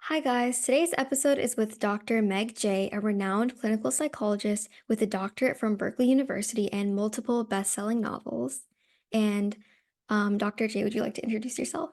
Hi, guys. Today's episode is with Dr. Meg Jay, a renowned clinical psychologist with a doctorate from Berkeley University and multiple best-selling novels. And Dr. Jay, would you like to introduce yourself?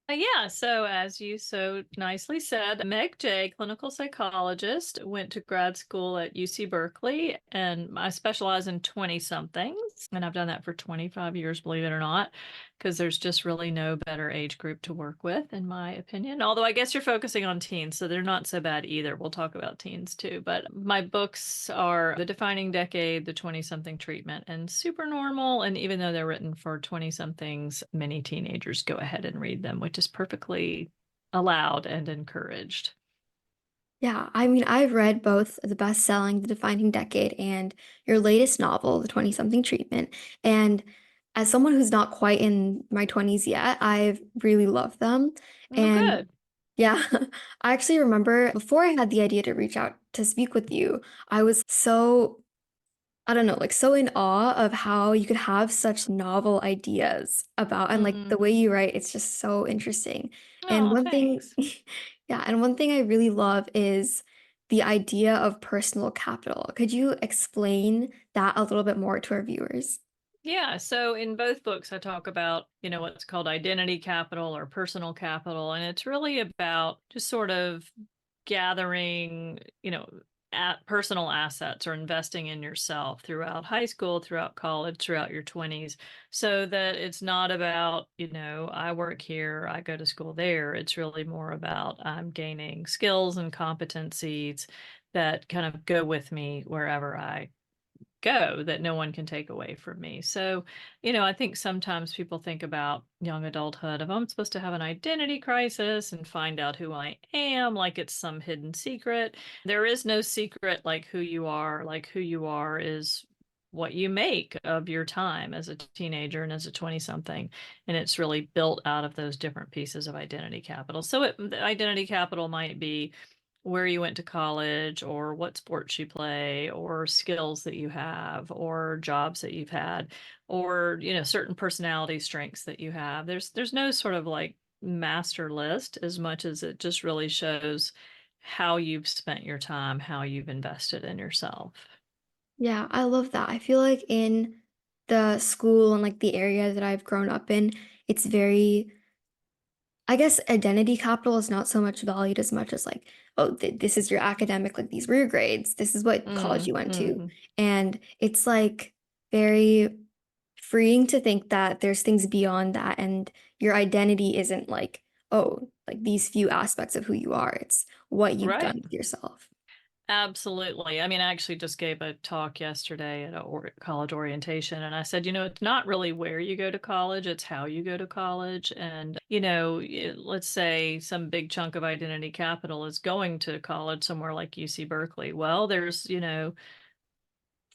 Yeah, so as you so nicely said, Meg Jay, clinical psychologist, went to grad school at UC Berkeley, and I specialize in 20 somethings. And I've done that for 25 years, believe it or not, because there's just really no better age group to work with, in my opinion. Although I guess you're focusing on teens, so they're not so bad either. We'll talk about teens too. But my books are The Defining Decade, The 20 something Treatment, and Super Normal. And even though they're written for 20 somethings, many teenagers go ahead and read them, which is perfectly allowed and encouraged. Yeah, I mean, I've read both the best-selling The Defining Decade and your latest novel, The 20-something Treatment. And as someone who's not quite in my 20s yet, I've really loved them. Oh, And good. yeah, I actually remember before I had the idea to reach out to speak with you, I was so, I don't know, like so in awe of how you could have such novel ideas about, and like the way Mm. you write, it's just so interesting. And Oh, one thing, thanks. yeah, and one thing I really love is the idea of personal capital. Could you explain that a little bit more to our viewers? Yeah, so in both books, I talk about, what's called identity capital or personal capital, and it's really about just sort of gathering, personal assets or investing in yourself throughout high school, throughout college, throughout your 20s, so that it's not about, I work here, I go to school there. It's really more about I'm gaining skills and competencies that kind of go with me wherever I go that no one can take away from me. So, I think sometimes people think about young adulthood of I'm supposed to have an identity crisis and find out who I am, like it's some hidden secret. There is no secret like who you are. Like who you are is what you make of your time as a teenager and as a 20 something. And it's really built out of those different pieces of identity capital. So the identity capital might be where you went to college or what sports you play or skills that you have or jobs that you've had or certain personality strengths that you have. There's no sort of like master list as much as it just really shows how you've spent your time, how you've invested in yourself. Yeah, I love that. I feel like in the school and like the area that I've grown up in, it's very, I guess identity capital is not so much valued as much as like, oh, this is your academic, like these were your grades, this is what college you went to. Mm-hmm. And it's like very freeing to think that there's things beyond that and your identity isn't like, oh, like these few aspects of who you are. It's what you've done Right. with yourself. Absolutely. I mean, I actually just gave a talk yesterday at a college orientation, and I said, it's not really where you go to college, it's how you go to college. And, let's say some big chunk of identity capital is going to college somewhere like UC Berkeley. Well, there's,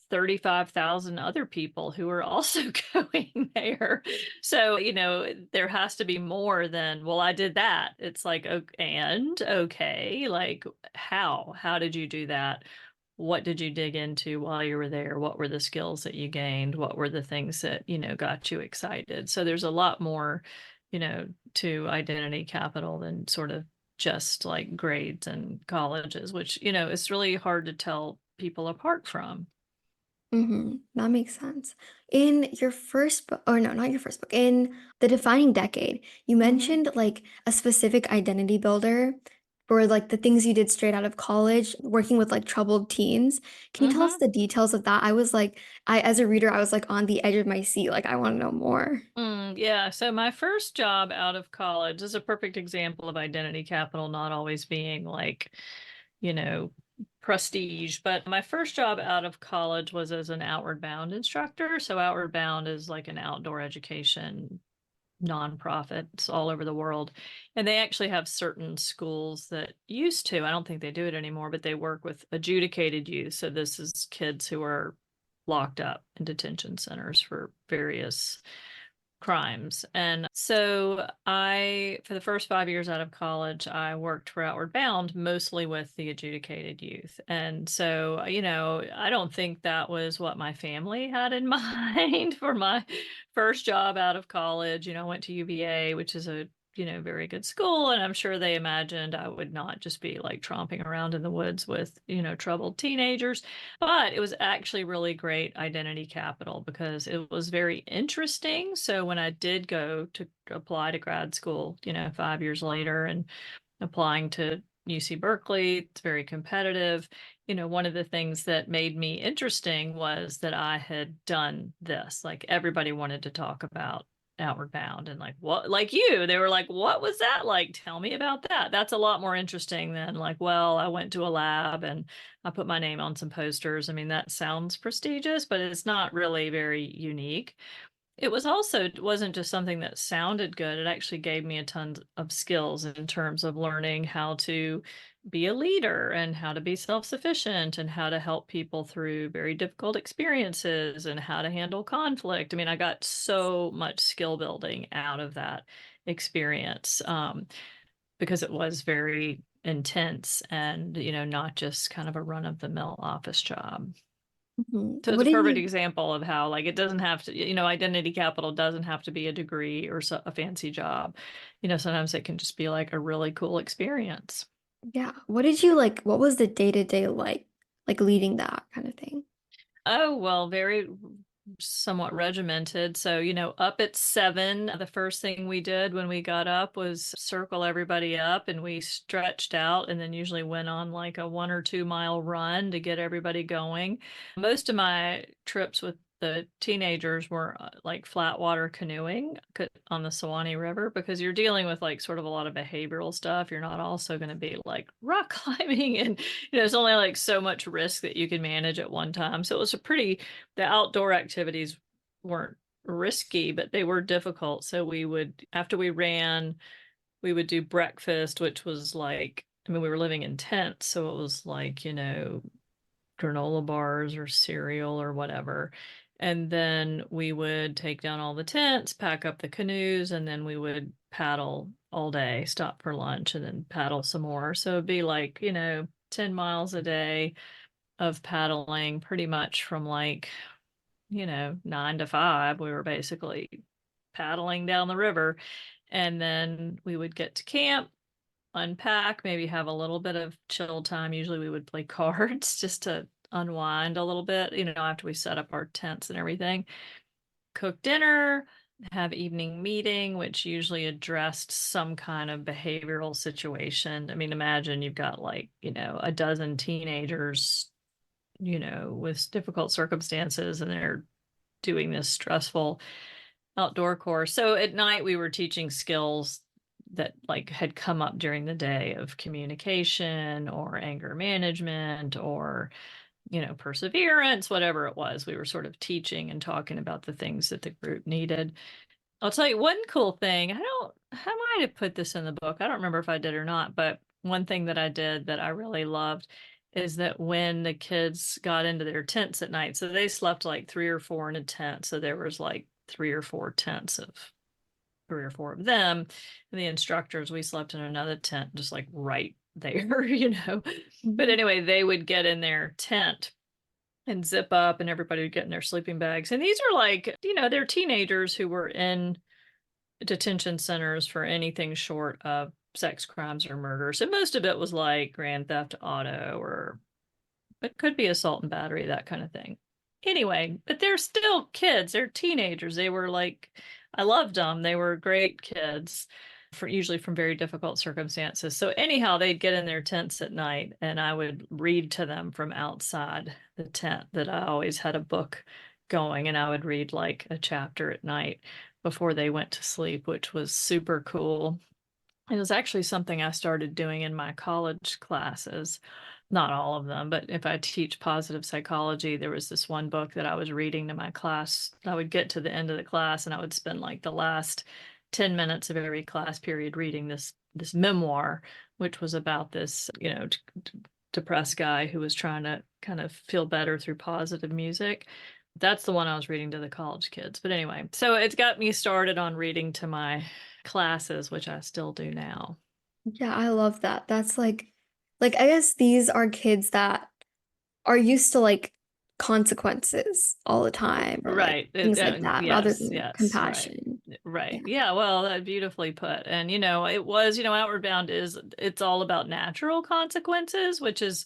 35,000 other people who are also going there. So, there has to be more than, well, I did that. It's like, okay, like how? How did you do that? What did you dig into while you were there? What were the skills that you gained? What were the things that, got you excited? So there's a lot more, to identity capital than sort of just like grades and colleges, which, it's really hard to tell people apart from. That makes sense. In your first book, or no, not your first book, in The Defining Decade, you Hmm. mentioned like a specific identity builder for like the things you did straight out of college, working with like troubled teens. Can you tell us Hmm. the details of that? I was like, as a reader, I was like on the edge of my seat. Like, I want to know more. Yeah, so my first job out of college is a perfect example of identity capital not always being like, you know, prestige. But my first job out of college was as an Outward Bound instructor. So Outward Bound is like an outdoor education nonprofit. It's all over the world. And they actually have certain schools that used to, I don't think they do it anymore, but they work with adjudicated youth. So this is kids who are locked up in detention centers for various crimes. And so for the first 5 years out of college, I worked for Outward Bound, mostly with the adjudicated youth. And so, I don't think that was what my family had in mind for my first job out of college. I went to UVA, which is a very good school. And I'm sure they imagined I would not just be like tromping around in the woods with, troubled teenagers. But it was actually really great identity capital because it was very interesting. So when I did go to apply to grad school, 5 years later and applying to UC Berkeley, it's very competitive. One of the things that made me interesting was that I had done this. Like everybody wanted to talk about Outward Bound and like what, like you, they were like, what was that like? Tell me about that. That's a lot more interesting than like, well, I went to a lab and I put my name on some posters. I mean, that sounds prestigious, but it's not really very unique. It wasn't just something that sounded good. It actually gave me a ton of skills in terms of learning how to be a leader and how to be self-sufficient and how to help people through very difficult experiences and how to handle conflict. I mean, I got so much skill building out of that experience, because it was very intense and, not just kind of a run-of-the-mill office job. Mhm. So it's What a did perfect you, example of how like it doesn't have to, identity capital doesn't have to be a degree or a fancy job. Sometimes it can just be like a really cool experience. yeah, what did you like, what was the day-to-day like leading that kind of thing? Oh, well, very somewhat regimented. So, up at 7, the first thing we did when we got up was circle everybody up and we stretched out and then usually went on like a 1 or 2 mile run to get everybody going. Most of my trips with the teenagers were like flat water canoeing on the Suwannee River because you're dealing with like sort of a lot of behavioral stuff. You're not also going to be like rock climbing and it's only like so much risk that you can manage at one time. So it was the outdoor activities weren't risky, but they were difficult. So after we ran, we would do breakfast, which was like, I mean, we were living in tents. So it was like, granola bars or cereal or whatever. And then we would take down all the tents, pack up the canoes, and then we would paddle all day, stop for lunch, and then paddle some more. So it'd be like, 10 miles a day of paddling pretty much from like, 9 to 5. We were basically paddling down the river. And then we would get to camp, unpack, maybe have a little bit of chill time. Usually we would play cards just to unwind a little bit, after we set up our tents and everything. Cook dinner, have evening meeting, which usually addressed some kind of behavioral situation. I mean, imagine you've got like, a dozen teenagers, with difficult circumstances and they're doing this stressful outdoor course. So at night we were teaching skills that like had come up during the day of communication or anger management or perseverance, whatever it was. We were sort of teaching and talking about the things that the group needed. I'll tell you one cool thing. I might have put this in the book. I don't remember if I did or not, but one thing that I did that I really loved is that when the kids got into their tents at night, so they slept like 3 or 4 in a tent. So there was like 3 or 4 tents of 3 or 4 of them. And the instructors, we slept in another tent, just like right there, But Mhm. anyway, they would get in their tent and zip up and everybody would get in their sleeping bags. And these are like, they're teenagers who were in detention centers for anything short of sex crimes or murder. So most of it was like grand theft auto or it could be assault and battery, that kind of thing. Anyway, but they're still kids. They're teenagers. They were like, I loved them. They were great kids for usually from very difficult circumstances. So anyhow, they'd get in their tents at night and I would read to them from outside the tent that I always had a book going and I would read like a chapter at night before they went to sleep, which was super cool. It was actually something I started doing in my college classes. Not all of them, but if I teach positive psychology, there was this one book that I was reading to my class. I would get to the end of the class and I would spend like the last 10 minutes of every class period reading this memoir, which was about this, depressed guy who was trying to kind of feel better through positive music. That's the one I was reading to the college kids. But anyway, so it's got me started on reading to my classes, which I still do now. Yeah, I love that. That's like I guess these are kids that are used to like consequences all the time or like Right. things like that rather Yes, than yes, right. compassion. Right. Yeah. Yeah, well, that beautifully put. And it was, Outward Bound is it's all about natural consequences, which is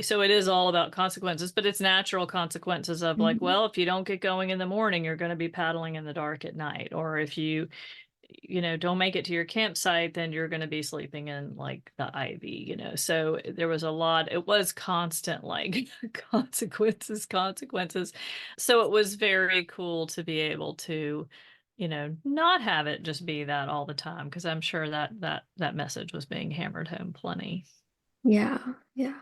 so it is all about consequences, but it's natural consequences of like, Mhm. well, if you don't get going in the morning, you're going to be paddling in the dark at night. Or if you don't make it to your campsite, then you're going to be sleeping in like the ivy. So there was a lot, it was constant like consequences, consequences. So it was very cool to be able to, not have it just be that all the time, because I'm sure that message was being hammered home plenty. Yeah. Yeah.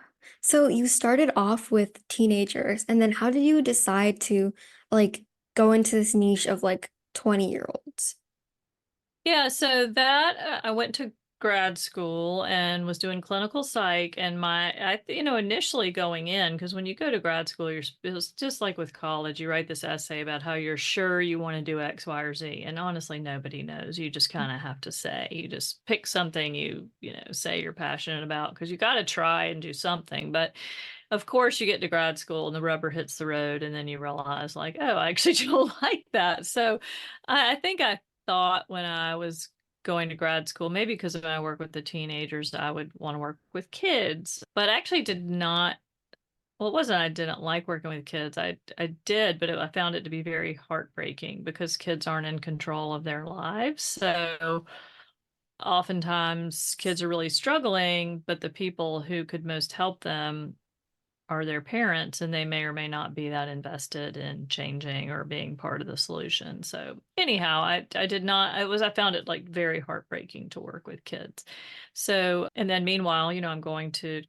So you started off with teenagers, and then how did you decide to like go into this niche of like 20-year-olds? Yeah, so that I went to grad school and was doing clinical psych, and initially going in, because when you go to grad school, it's just like with college, you write this essay about how you're sure you want to do X, Y, or Z, and honestly, nobody knows. You just kind of have to say, you just pick something say you're passionate about, because you got to try and do something. But of course, you get to grad school and the rubber hits the road, and then you realize, like, oh, I actually don't like that. So I think I thought when I was going to grad school, maybe because of my work with the teenagers, I would want to work with kids, but I actually did not. Well, it wasn't I didn't like working with kids. I did, but I found it to be very heartbreaking because kids aren't in control of their lives. So oftentimes kids are really struggling, but the people who could most help them are their parents, and they may or may not be that invested in changing or being part of the solution. So anyhow, I did not, I found it like very heartbreaking to work with kids. So and then meanwhile, I'm going to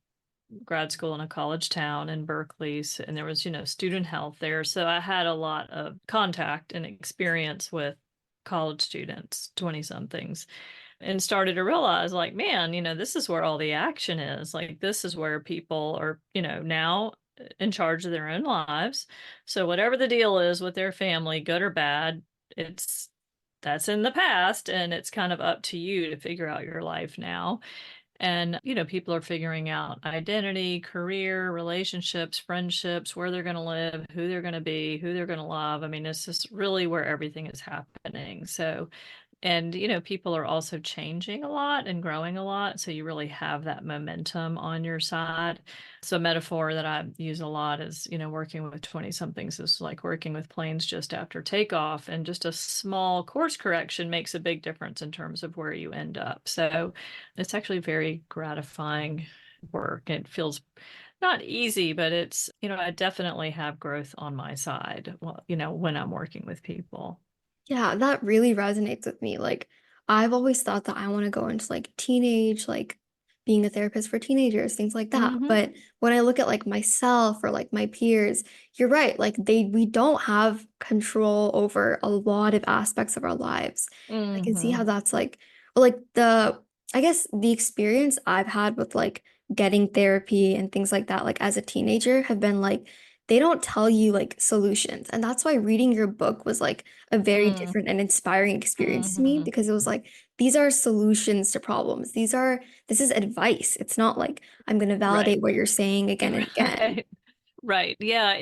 grad school in a college town in Berkeley, and there was, student health there. So I had a lot of contact and experience with college students, 20 somethings, and started to realize, like, man, this is where all the action is. Like, this is where people are, now in charge of their own lives. So whatever the deal is with their family, good or bad, it's that's in the past, and it's kind of up to you to figure out your life now. And, people are figuring out identity, career, relationships, friendships, where they're going to live, who they're going to be, who they're going to love. I mean, it's just really where everything is happening. So and, people are also changing a lot and growing a lot. So you really have that momentum on your side. So, a metaphor that I use a lot is, working with 20 somethings is like working with planes just after takeoff. And just a small course correction makes a big difference in terms of where you end up. So, it's actually very gratifying work. It feels not easy, but it's, I definitely have growth on my side, well, when I'm working with people. Yeah, that really resonates with me. Like, I've always thought that I want to go into like teenage, like being a therapist for teenagers, things like that. Hmm. But when I look at like myself or like my peers, you're right. Like we don't have control over a lot of aspects of our lives. I can see how Hmm. that's like, well, like I guess the experience I've had with like getting therapy and things like that, like as a teenager, have been like, they don't tell you like solutions. And that's why reading your book was like a very Mm, different and inspiring experience to me hmm. because it was like these are solutions to problems. This is advice. It's not like I'm going to Right. validate what you're saying again and again. Right. Right. Yeah,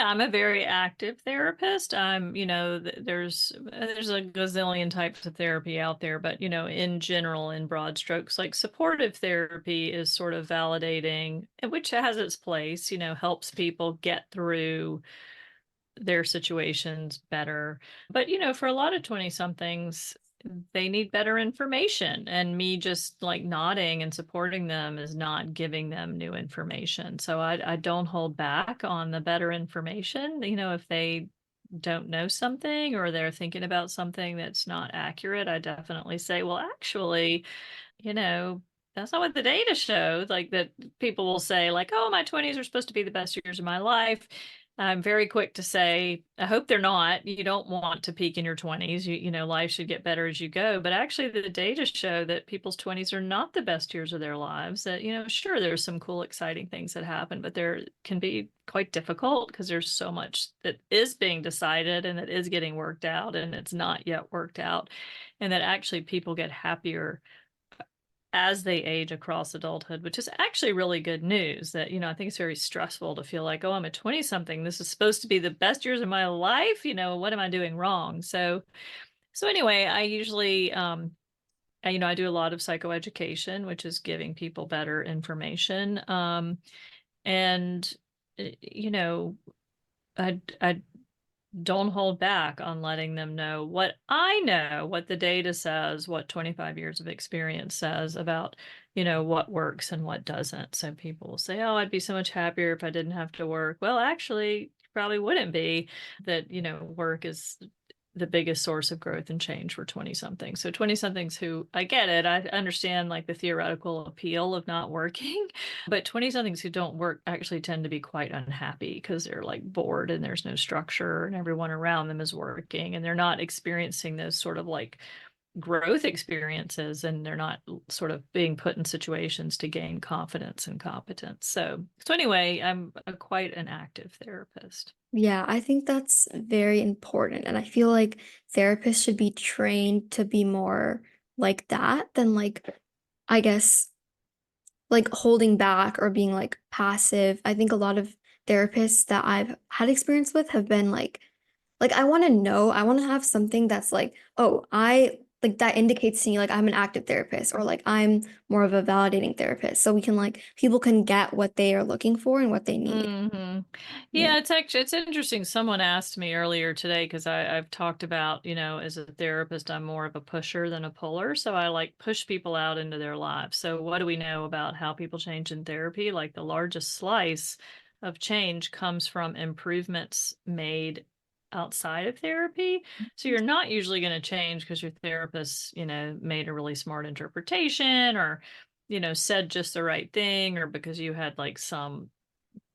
I'm a very active therapist. There's a gazillion types of therapy out there, but in general, in broad strokes, like supportive therapy is sort of validating, and which has its place, helps people get through their situations better. But, for a lot of 20 somethings, they need better information. And me just like nodding and supporting them is not giving them new information. So I don't hold back on the better information. If they don't know something or they're thinking about something that's not accurate, I definitely say, well, actually, you know, that's not what the data shows. Like that people will say, like, oh, my 20s are supposed to be the best years of my life. I'm very quick to say, I hope they're not. You don't want to peak in your 20s. Life should get better as you go. But actually, the data show that people's 20s are not the best years of their lives. That, sure, there's some cool, exciting things that happen, but there can be quite difficult because there's so much that is being decided and that is getting worked out and it's not yet worked out. And that actually people get happier as they age across adulthood, which is actually really good news that, I think it's very stressful to feel like, oh, I'm a 20 something. This is supposed to be the best years of my life. What am I doing wrong? So anyway, I usually, I do a lot of psychoeducation, which is giving people better information. And, you know, I don't hold back on letting them know what I know, what the data says, what 25 years of experience says about, what works and what doesn't. So people will say, oh, I'd be so much happier if I didn't have to work. Well, actually, you probably wouldn't be. That, work is the biggest source of growth and change for 20 somethings. So 20 somethings who, I get it, I understand like the theoretical appeal of not working, but 20 somethings who don't work actually tend to be quite unhappy because they're like bored and there's no structure and everyone around them is working and they're not experiencing those sort of like growth experiences, and they're not sort of being put in situations to gain confidence and competence. So anyway, I'm quite an active therapist. Yeah, I think that's very important. And I feel like therapists should be trained to be more like that than like, I guess, like holding back or being like passive. I think a lot of therapists that I've had experience with have been like I want to know, I want to have something that's like, oh, I like that indicates to me like I'm an active therapist or like I'm more of a validating therapist. So we can like people can get what they are looking for and what they need. Hmm. Yeah. Yeah, it's interesting. Someone asked me earlier today because I've talked about, as a therapist, I'm more of a pusher than a puller. So I like push people out into their lives. So what do we know about how people change in therapy? Like the largest slice of change comes from improvements made outside of therapy. So you're not usually going to change because your therapist, made a really smart interpretation or, said just the right thing, or because you had like some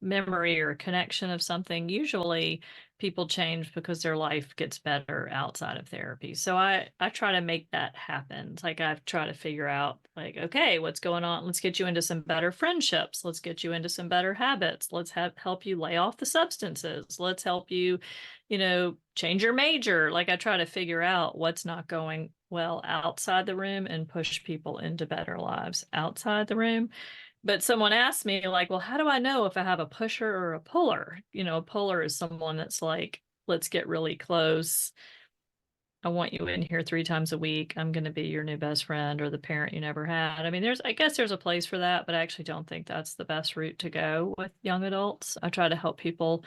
memory or a connection of something. Usually people change because their life gets better outside of therapy. So I try to make that happen. It's like I try to figure out like, okay, what's going on? Let's get you into some better friendships. Let's get you into some better habits. Let's help you lay off the substances. Let's help you, change your major. Like I try to figure out what's not going well outside the room and push people into better lives outside the room. But someone asked me, like, well, how do I know if I have a pusher or a puller? A puller is someone that's like, let's get really close. I want you in here 3 times a week. I'm going to be your new best friend or the parent you never had. I mean, I guess there's a place for that, but I actually don't think that's the best route to go with young adults. I try to help people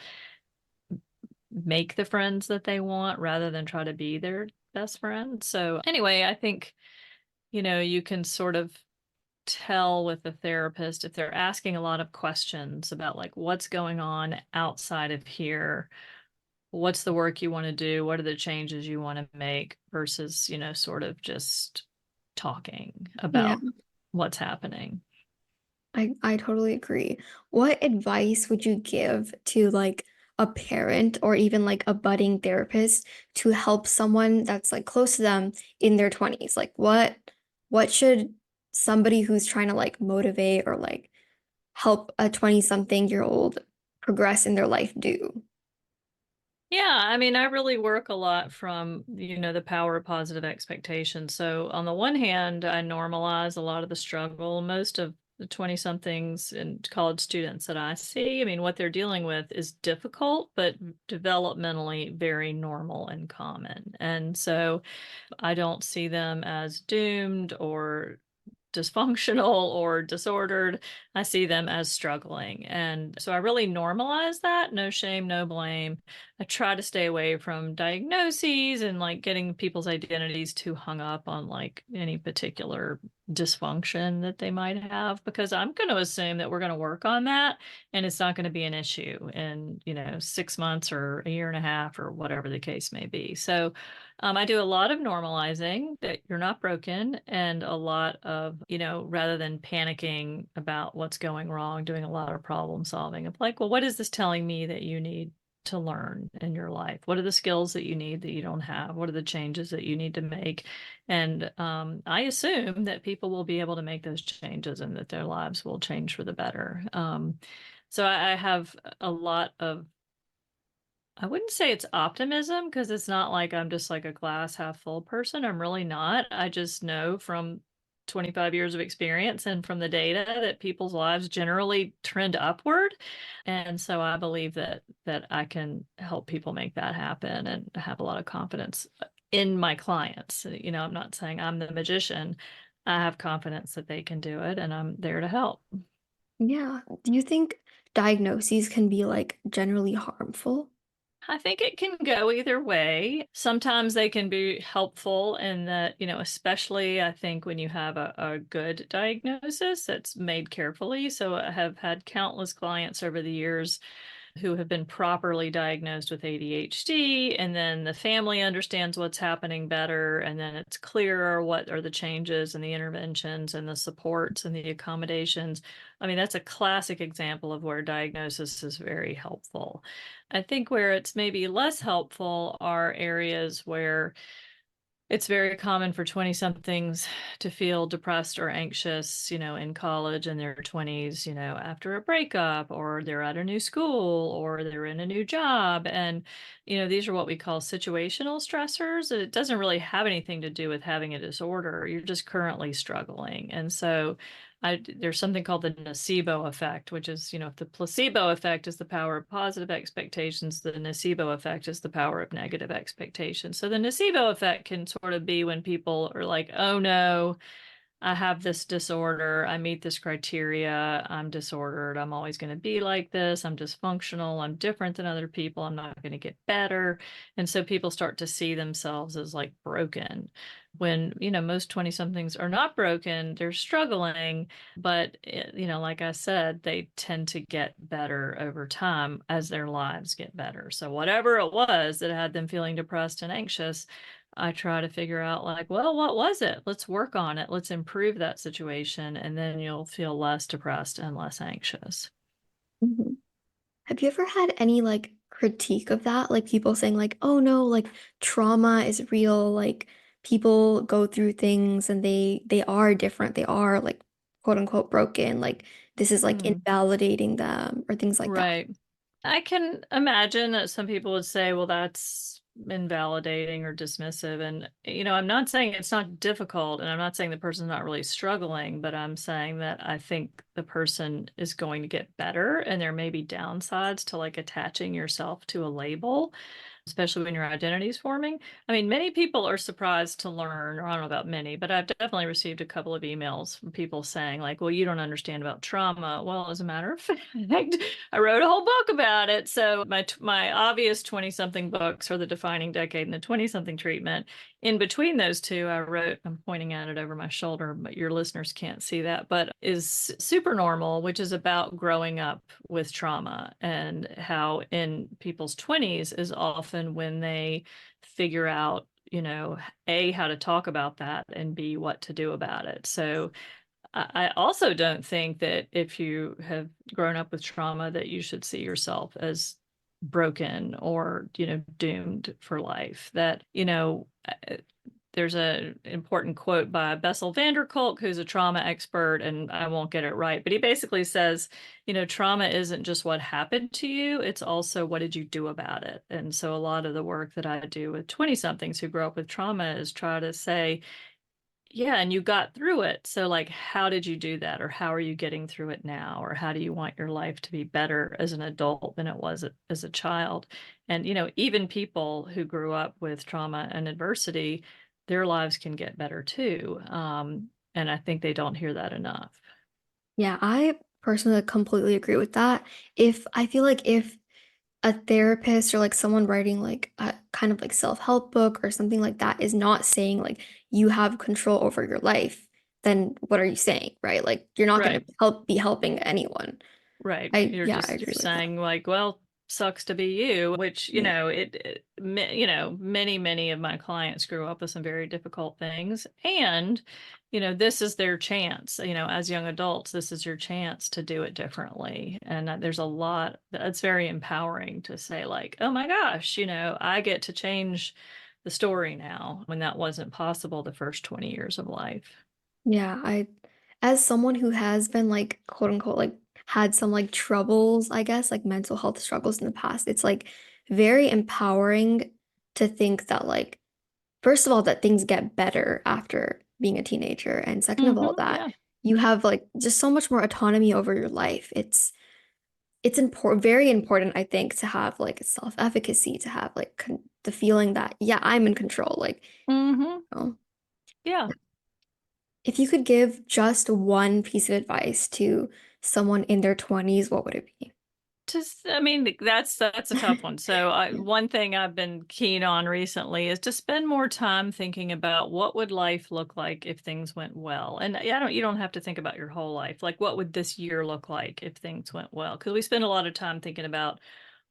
make the friends that they want rather than try to be their best friend. So anyway, I think, you can sort of tell with the therapist if they're asking a lot of questions about like what's going on outside of here, what's the work you want to do, what are the changes you want to make versus, sort of just talking Yeah, about what's happening. I totally agree. What advice would you give to like a parent or even like a budding therapist to help someone that's like close to them in their 20s? Like what should somebody who's trying to like motivate or like help a 20 something year old progress in their life do? Yeah, I mean, I really work a lot from, the power of positive expectations. So on the one hand, I normalize a lot of the struggle. Most of the 20 somethings and college students that I see, I mean, what they're dealing with is difficult, but developmentally very normal and common. And so I don't see them as doomed or dysfunctional or disordered. I see them as struggling. And so I really normalize that. No shame, no blame. I try to stay away from diagnoses and like getting people's identities too hung up on like any particular dysfunction that they might have, because I'm going to assume that we're going to work on that and it's not going to be an issue in, 6 months or a year and a half or whatever the case may be. So I do a lot of normalizing that you're not broken, and a lot of, rather than panicking about what's going wrong, doing a lot of problem solving of like, well, what is this telling me that you need to learn in your life? What are the skills that you need that you don't have? What are the changes that you need to make? And I assume that people will be able to make those changes and that their lives will change for the better. So I have a lot of, I wouldn't say it's optimism because it's not like I'm just like a glass half full person. I'm really not. I just know from 25 years of experience and from the data that people's lives generally trend upward. And so I believe that I can help people make that happen and have a lot of confidence in my clients. I'm not saying I'm the magician. I have confidence that they can do it and I'm there to help. Yeah. Do you think diagnoses can be like generally harmful? I think it can go either way. Sometimes they can be helpful in that, especially I think when you have a good diagnosis that's made carefully. So I have had countless clients over the years who have been properly diagnosed with ADHD, and then the family understands what's happening better, and then it's clearer what are the changes and the interventions and the supports and the accommodations. I mean, that's a classic example of where diagnosis is very helpful. I think where it's maybe less helpful are areas where it's very common for 20 somethings to feel depressed or anxious, in college in their 20s, after a breakup, or they're at a new school, or they're in a new job. And, these are what we call situational stressors. It doesn't really have anything to do with having a disorder. You're just currently struggling. And so there's something called the nocebo effect, which is, if the placebo effect is the power of positive expectations, the nocebo effect is the power of negative expectations. So the nocebo effect can sort of be when people are like, oh no, I have this disorder. I meet this criteria. I'm disordered. I'm always going to be like this. I'm dysfunctional. I'm different than other people. I'm not going to get better. And so people start to see themselves as like broken when, most 20 somethings are not broken. They're struggling. But, like I said, they tend to get better over time as their lives get better. So whatever it was that had them feeling depressed and anxious, I try to figure out like, well, what was it? Let's work on it. Let's improve that situation. And then you'll feel less depressed and less anxious. Mhm. Have you ever had any like critique of that? Like people saying like, "Oh no, like trauma is real, like people go through things and they are different. They are like quote unquote broken. Like this is like Hmm. invalidating them or things like that." Right. I can imagine that some people would say, well, that's invalidating or dismissive. And, I'm not saying it's not difficult, and I'm not saying the person's not really struggling, but I'm saying that I think the person is going to get better, and there may be downsides to like attaching yourself to a label, especially when your identity is forming. I mean, many people are surprised to learn, or I don't know about many, but I've definitely received a couple of emails from people saying, like, well, you don't understand about trauma. Well, as a matter of fact, I wrote a whole book about it. So my obvious 20 something books are The Defining Decade and The 20 something Treatment. In between those two, I wrote, I'm pointing at it over my shoulder, but your listeners can't see that, but is Super Normal, which is about growing up with trauma and how in people's 20s is often when they figure out, A, how to talk about that, and B, what to do about it. So I also don't think that if you have grown up with trauma that you should see yourself as broken or, doomed for life. That, there's an important quote by Bessel van der Kolk, who's a trauma expert, and I won't get it right, but he basically says, trauma isn't just what happened to you, it's also what did you do about it. And so a lot of the work that I do with 20 somethings who grow up with trauma is try to say, yeah, and you got through it. So, like, how did you do that? Or how are you getting through it now? Or how do you want your life to be better as an adult than it was as a child? And, even people who grew up with trauma and adversity, their lives can get better too. And I think they don't hear that enough. Yeah, I personally completely agree with that. If I feel like if a therapist or like someone writing like a kind of like self-help book or something like that is not saying like you have control over your life, then what are you saying, right? Like you're not going to Right. be helping anyone. Right. I You're agree with that. saying like, well, sucks to be you, which, Yeah. many of my clients grew up with some very difficult things. And, this is their chance, as young adults, this is your chance to do it differently. And there's a lot that's very empowering to say like, oh my gosh, I get to change the story now when that wasn't possible the first 20 years of life. Yeah, as someone who has been like quote unquote like had some like troubles, I guess, like mental health struggles in the past, it's like very empowering to think that like first of all that things get better after being a teenager. And second of all, that Yeah. you have like just so much more autonomy over your life. It's important, very important, I think, to have like self-efficacy, to have like the feeling that, yeah, I'm in control. Like, Hmm. you know, Yeah. if you could give just one piece of advice to someone in their 20s, what would it be? Just, I mean, that's a tough one. So, Yeah. one thing I've been keen on recently is to spend more time thinking about what would life look like if things went well. And yeah, you don't have to think about your whole life. Like, what would this year look like if things went well? Because we spend a lot of time thinking about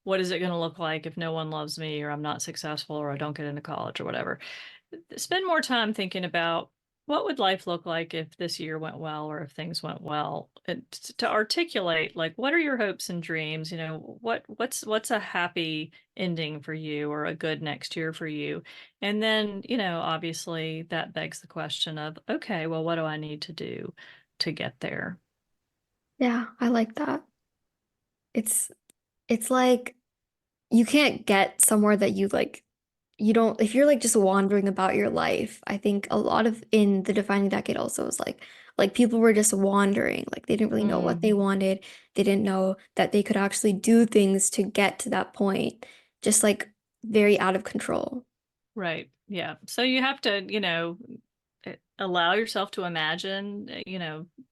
what is it going to look like if no one loves me or I'm not successful or I don't get into college or whatever. Spend more time thinking about what would life look like if this year went well or if things went well, and to articulate like what are your hopes and dreams, what's a happy ending for you or a good next year for you. And then, obviously that begs the question of, okay, well, what do I need to do to get there? Yeah, I like that. It's it's like you can't get somewhere that you like you don't if you're like just wandering about your life. I think a lot of in the defining decade also is like people were just wandering. Like they didn't really know what they Mm. wanted. They didn't know that they could actually do things to get to that point. Just like very out of control. Right. Yeah. So you have to, allow yourself to imagine,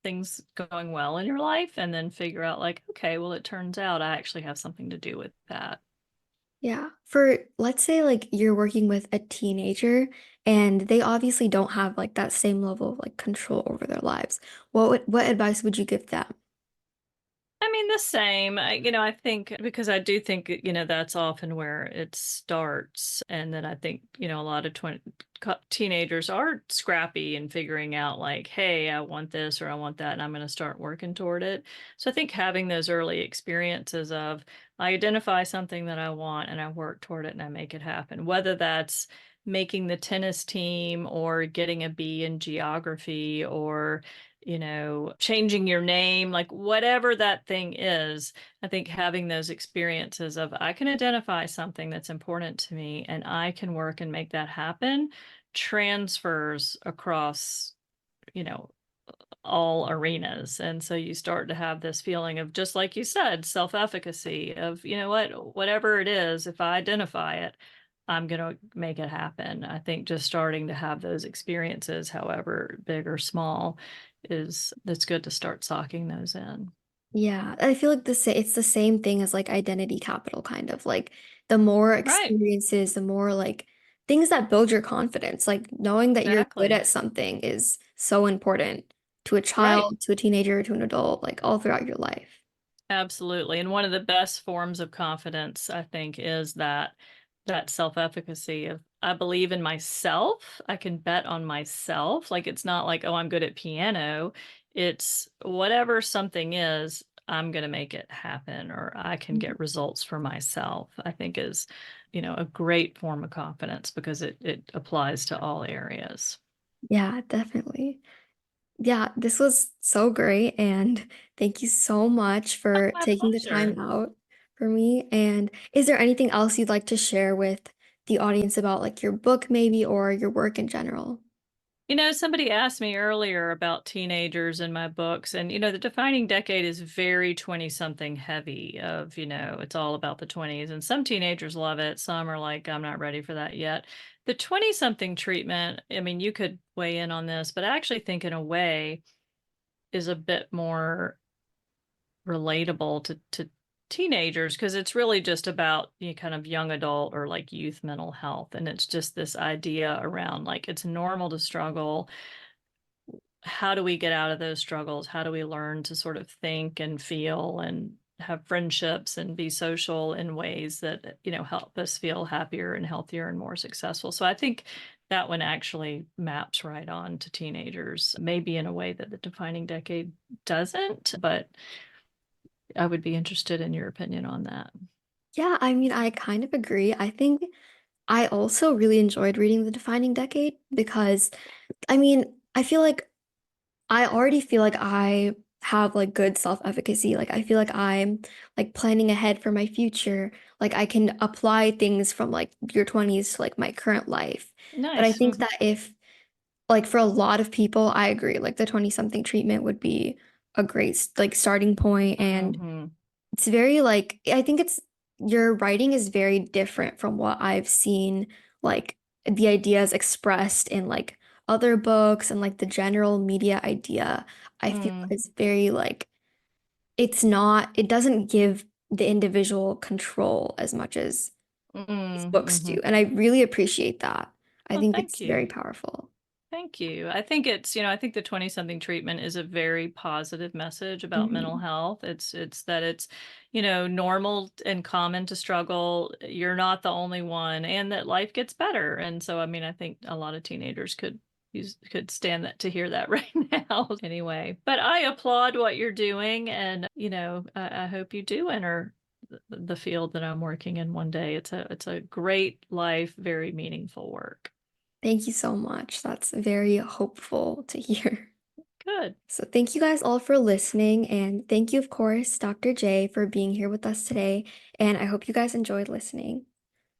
things going well in your life and then figure out like, okay, well, it turns out I actually have something to do with that. Yeah. For let's say like you're working with a teenager and they obviously don't have like that same level of like control over their lives. What advice would you give them? I mean, the same. I think because I do think, that's often where it starts. And then I think, a lot of teenagers are scrappy and figuring out, like, hey, I want this or I want that, and I'm going to start working toward it. So I think having those early experiences of I identify something that I want and I work toward it and I make it happen, whether that's making the tennis team or getting a B in geography or changing your name, like whatever that thing is, I think having those experiences of I can identify something that's important to me and I can work and make that happen transfers across, you know, all arenas. And so you start to have this feeling of, just like you said, self-efficacy of, whatever it is, if I identify it, I'm going to make it happen. I think just starting to have those experiences, however big or small, that's good to start socking those in. Yeah, I feel like it's the same thing as like identity capital kind of like the more Right. experiences, the more like things that build your confidence. Like knowing that you're good Exactly. at something is so important to a Right. child, to a teenager, to an adult, like all throughout your life. Absolutely. And one of the best forms of confidence, I think, is that self-efficacy of I believe in myself. I can bet on myself. Like it's not like, oh, I'm good at piano. It's whatever something is, I'm going to make it happen or I can Mhm. get results for myself. I think is, a great form of confidence because it applies to all areas. Yeah, definitely. Yeah, this was so great. And thank you so much for My taking the time pleasure. out for me. And is there anything else you'd like to share with the audience about like your book maybe or your work in general? Somebody asked me earlier about teenagers in my books, and the defining decade is very 20 something heavy of, it's all about the 20s, and some teenagers love it. Some are like, I'm not ready for that yet. The 20 something treatment, I mean, you could weigh in on this, but I actually think in a way is a bit more relatable to teenagers because it's really just about kind of young adult or like youth mental health. And it's just this idea around like it's normal to struggle. How do we get out of those struggles? How do we learn to sort of think and feel and have friendships and be social in ways that, help us feel happier and healthier and more successful? So I think that one actually maps right on to teenagers, maybe in a way that the defining decade doesn't, but I would be interested in your opinion on that. Yeah, I mean, I kind of agree. I think I also really enjoyed reading The Defining Decade because, I mean, I feel like I already feel like I have like good self-efficacy. Like I feel like I'm like planning ahead for my future. Like I can apply things from like your 20s to like my current life. But I Nice. think that if like for a lot of people, I agree. Like the 20 something treatment would be a great like starting point. And Hmm. it's very like, I think it's your writing is very different from what I've seen, like the ideas expressed in like other books and like the general media idea. I feel Mm, is very like, it's not, it doesn't give the individual control as much as these mm, books do. hmm. And I really appreciate that. I Well, think thank it's you. very powerful. Thank you. I think I think the 20 something treatment is a very positive message about mental Mhm. health. It's that it's, normal and common to struggle. You're not the only one, and that life gets better. And so, I mean, I think a lot of teenagers could stand that to hear that right now anyway. But I applaud what you're doing, and I hope you do enter the field that I'm working in one day. It's a great life, very meaningful work. Thank you so much. That's very hopeful to hear. Good. So, thank you guys all for listening. And thank you, of course, Dr. J, for being here with us today. And I hope you guys enjoyed listening.